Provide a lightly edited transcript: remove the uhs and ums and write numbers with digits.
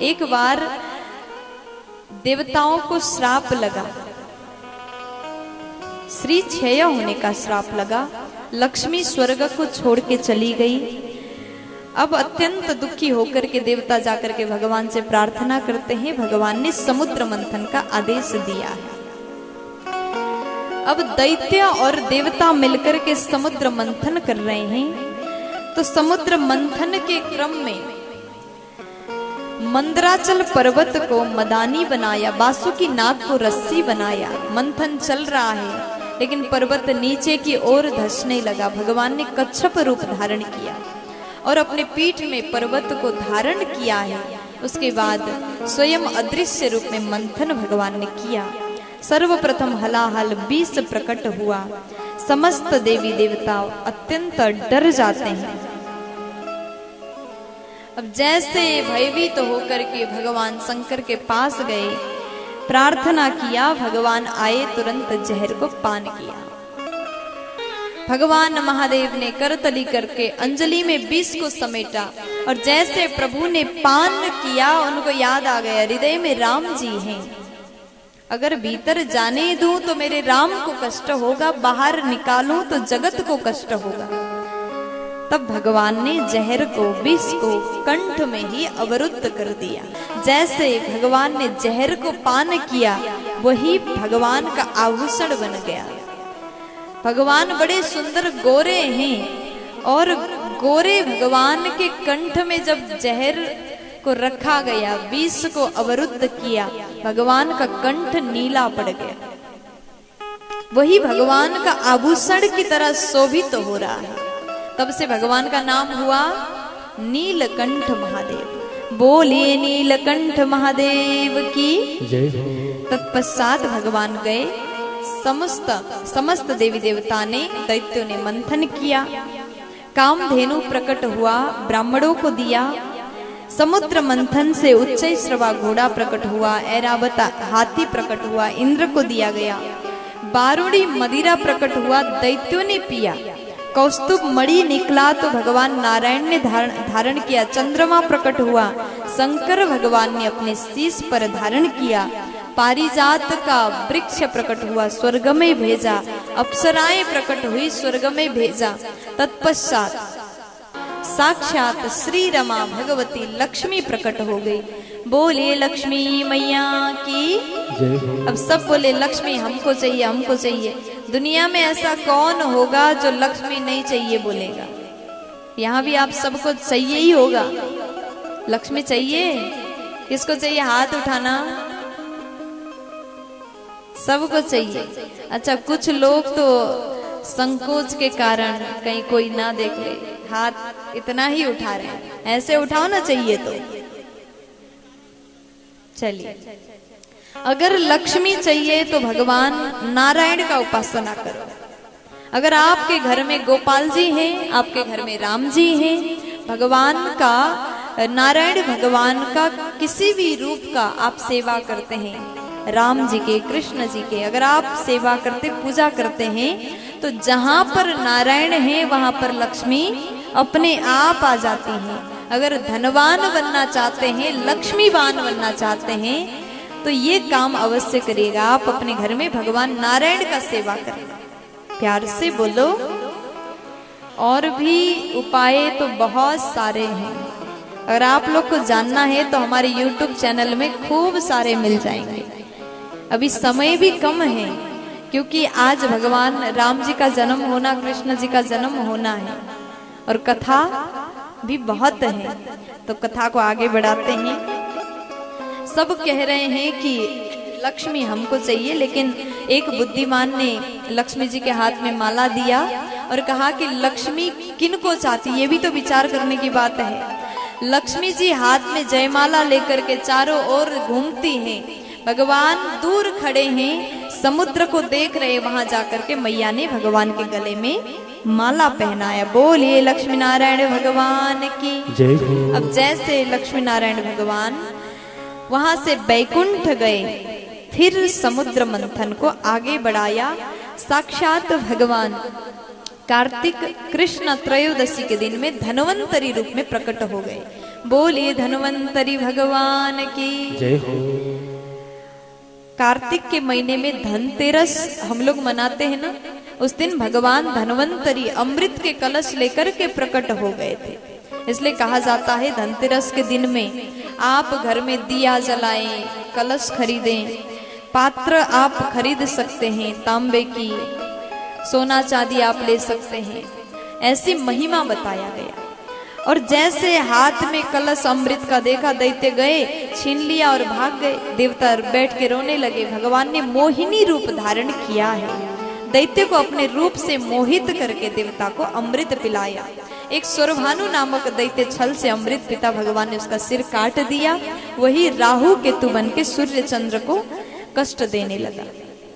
एक बार देवताओं को श्राप लगा, श्री क्षय होने का श्राप लगा। लक्ष्मी स्वर्ग को छोड़ के चली गई। अब अत्यंत दुखी होकर के देवता जाकर के भगवान से प्रार्थना करते हैं। भगवान ने समुद्र मंथन का आदेश दिया है। अब दैत्य और देवता मिलकर के समुद्र मंथन कर रहे हैं। तो समुद्र मंथन के क्रम में मंदराचल पर्वत को मदानी बनाया, बासुकी नाग को रस्सी बनाया। मंथन चल रहा है लेकिन पर्वत नीचे की ओर धंसने लगा। भगवान ने कच्छप रूप धारण किया और अपने पीठ में पर्वत को धारण किया है। उसके बाद स्वयं अदृश्य रूप में मंथन भगवान ने किया। सर्वप्रथम हलाहल 20 प्रकट हुआ। समस्त देवी देवता अत्यंत डर जाते हैं। अब जैसे भयभीत तो होकर के भगवान शंकर के पास गए, प्रार्थना किया, भगवान आए, तुरंत जहर को पान किया। भगवान महादेव ने करतली करके अंजलि में विष को समेटा और जैसे प्रभु ने पान किया, उनको याद आ गया हृदय में राम जी हैं। अगर भीतर जाने दूं तो मेरे राम को कष्ट होगा, बाहर निकालूं तो जगत को कष्ट होगा। तब भगवान ने जहर को, विष को कंठ में ही अवरुद्ध कर दिया। जैसे भगवान ने जहर को पान किया, वही भगवान का आभूषण बन गया। भगवान बड़े सुंदर गोरे हैं और गोरे भगवान के कंठ में जब जहर को रखा गया, विष को अवरुद्ध किया, भगवान का कंठ नीला पड़ गया। वही भगवान का आभूषण की तरह शोभित हो रहा है। तब से भगवान का नाम हुआ नीलकंठ महादेव। बोलिए नीलकंठ महादेव की जय। तत्पश्चात भगवान गए। समस्त देवी देवता ने, दैत्यों ने मंथन किया। कामधेनु प्रकट हुआ, ब्राह्मणों को दिया। समुद्र मंथन से उच्चैश्रवा घोड़ा प्रकट हुआ, ऐरावत हाथी प्रकट हुआ, इंद्र को दिया गया। बारूणी मदिरा प्रकट हुआ, दैत्यों ने पिया। कौस्तुभ मणि निकला तो भगवान नारायण ने धारण किया। चंद्रमा प्रकट हुआ, शंकर भगवान ने अपने शीश पर धारण किया। पारिजात का वृक्ष प्रकट हुआ, स्वर्ग में भेजा। अप्सराएं प्रकट हुई, स्वर्ग में भेजा। तत्पश्चात साक्षात श्री रमा भगवती लक्ष्मी प्रकट हो गई। बोले लक्ष्मी मैया की जय। अब सब बोले लक्ष्मी हमको चाहिए, हमको चाहिए। दुनिया में ऐसा कौन होगा जो लक्ष्मी नहीं चाहिए बोलेगा? यहाँ भी आप सबको चाहिए ही होगा। लक्ष्मी चाहिए, किसको चाहिए? हाथ उठाना। सबको चाहिए। अच्छा, कुछ लोग तो संकोच के कारण कहीं कोई ना देख ले, हाथ इतना ही उठा रहे हैं। ऐसे उठाओ ना, चाहिए तो। चलिए, अगर लक्ष्मी चाहिए तो भगवान नारायण का उपासना करो। अगर आपके घर में गोपाल जी हैं, आपके घर में राम जी हैं, भगवान का, नारायण भगवान का किसी भी रूप का आप सेवा करते हैं, राम जी के, कृष्ण जी के अगर आप सेवा करते, पूजा करते हैं, तो जहां पर नारायण है वहां पर लक्ष्मी अपने आप आ जाती है। अगर धनवान बनना चाहते हैं, लक्ष्मीवान बनना चाहते हैं, तो ये काम अवश्य करिएगा। आप अपने घर में भगवान नारायण का सेवा करें। प्यार से बोलो। और भी उपाय तो बहुत सारे हैं। अगर आप लोग को जानना है तो हमारे YouTube चैनल में खूब सारे मिल जाएंगे। अभी समय भी कम है क्योंकि आज भगवान राम जी का जन्म होना, कृष्ण जी का जन्म होना है और कथा भी बहुत है, तो कथा को आगे बढ़ाते हैं। सब कह रहे हैं कि लक्ष्मी हमको चाहिए, लेकिन एक बुद्धिमान ने लक्ष्मी जी के हाथ में माला दिया और कहा कि लक्ष्मी किनको चाहती, ये भी तो विचार करने की बात है। लक्ष्मी जी हाथ में जयमाला लेकर के चारों ओर घूमती हैं। भगवान दूर खड़े हैं, समुद्र को देख रहे। वहां जाकर के मैया ने भगवान के गले में माला पहनाया। बोलिए लक्ष्मी नारायण भगवान की जय। अब जैसे लक्ष्मी नारायण भगवान वहां से बैकुंठ गए, फिर समुद्र मंथन को आगे बढ़ाया। साक्षात भगवान कार्तिक कृष्ण त्रयोदशी के दिन में धन्वंतरी रूप में प्रकट हो गए। बोलिए धन्वंतरी भगवान की जय हो। कार्तिक के महीने में धनतेरस हम लोग मनाते हैं ना, उस दिन भगवान धन्वंतरी अमृत के कलश लेकर के प्रकट हो गए थे। इसलिए कहा जाता है धनतेरस के दिन में आप घर में दिया जलाएं, कलश खरीदें, पात्र आप खरीद सकते हैं, तांबे की, सोना चांदी आप ले सकते हैं, ऐसी महिमा बताया गया। और जैसे हाथ में कलश अमृत का देखा, दैत्य गए, छीन लिया और भाग गए। देवता बैठ के रोने लगे। भगवान ने मोहिनी रूप धारण किया है, दैत्य को अपने रूप से मोहित करके देवता को अमृत पिलाया। एक स्वरभानु नामक दैत्य छल से अमृत पिता, भगवान ने उसका सिर काट दिया। वही राहु केतु बन के सूर्य चंद्र को कष्ट देने लगा।